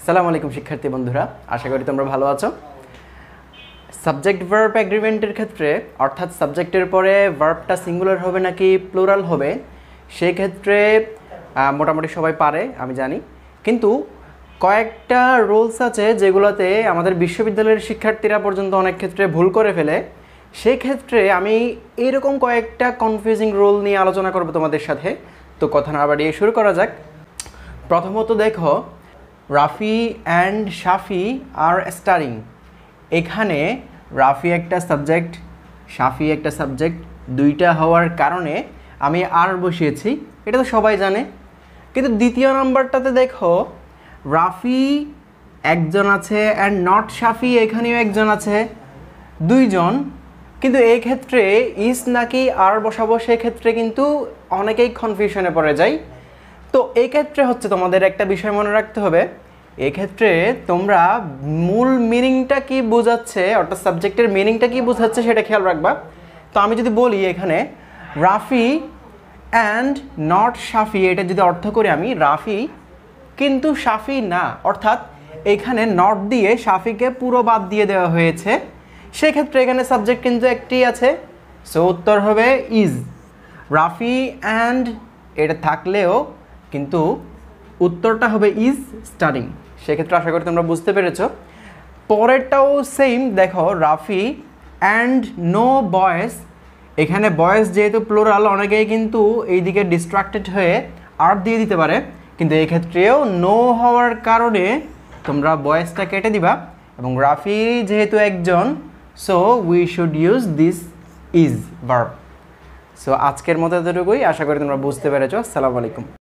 আসসালামু আলাইকুম শিক্ষার্থী বন্ধুরা, আশা করি তোমরা ভালো আছো। সাবজেক্ট ভার্ব এগ্রিমেন্টের ক্ষেত্রে অর্থাৎ সাবজেক্টের পরে ভার্বটা সিঙ্গুলার হবে নাকি প্লুরাল হবে সেই ক্ষেত্রে মোটামুটি সবাই পারে আমি জানি, কিন্তু কয়েকটা রুলস আছে যেগুলোতে আমাদের বিশ্ববিদ্যালয়ের শিক্ষার্থীরা পর্যন্ত অনেক ক্ষেত্রে ভুল করে ফেলে। সেই ক্ষেত্রে আমি এরকম কয়েকটা কনফিউজিং রুল নিয়ে আলোচনা করব তোমাদের সাথে। তো কথা না বাড়িয়ে শুরু করা যাক। প্রথমত দেখো, Rafi and Shafi are staring. এখানে রাফি একটা সাবজেক্ট, শাফি একটা সাবজেক্ট, দুইটা হওয়ার কারণে আমি আর বসিয়েছি, এটা তো সবাই জানে। কিন্তু দ্বিতীয় নাম্বারটাতে দেখো, রাফি একজন আছে অ্যান্ড নট শাফি, এখানেও একজন আছে, দুইজন। কিন্তু এই ক্ষেত্রে ইস নাকি আর বসাবো সেক্ষেত্রে কিন্তু অনেকেই কনফিউশনে পড়ে যায়। তো এই ক্ষেত্রে হচ্ছে তোমাদের একটা বিষয় মনে রাখতে হবে, এক্ষেত্রে তোমরা মূল মিনিংটা কি বোঝাচ্ছে অর্থাৎ সাবজেক্টের মিনিংটা কি বোঝাচ্ছে সেটা খেয়াল রাখবা। তো আমি যদি বলি এখানে রাফি অ্যান্ড নট শাফি, এটা যদি অর্থ করি আমি রাফি কিন্তু শাফি না, অর্থাৎ এখানে নট দিয়ে শাফিকে পুরো বাদ দিয়ে দেওয়া হয়েছে, সেক্ষেত্রে এখানে সাবজেক্ট কিন্তু একটি আছে, সো উত্তর হবে ইজ। রাফি অ্যান্ড এটা থাকলেও কিন্তু উত্তরটা হবে ইজ স্টাডিং। সেক্ষেত্রে আশা করি তোমরা বুঝতে পেরেছো। পরেরটাও সেম, দেখো রাফি অ্যান্ড নো বয়েস। এখানে বয়েস যেহেতু প্লুরাল, অনেকেই কিন্তু এইদিকে ডিস্ট্রাক্টেড হয়ে আর দিয়ে দিতে পারে, কিন্তু এই ক্ষেত্রেও নো হওয়ার কারণে তোমরা বয়েসটা কেটে দিবা, এবং রাফি যেহেতু একজন, so we should use this is verb. So আজকের মতো এতটুকুই, আশা করি তোমরা বুঝতে পেরেছো। আসসালামু আলাইকুম।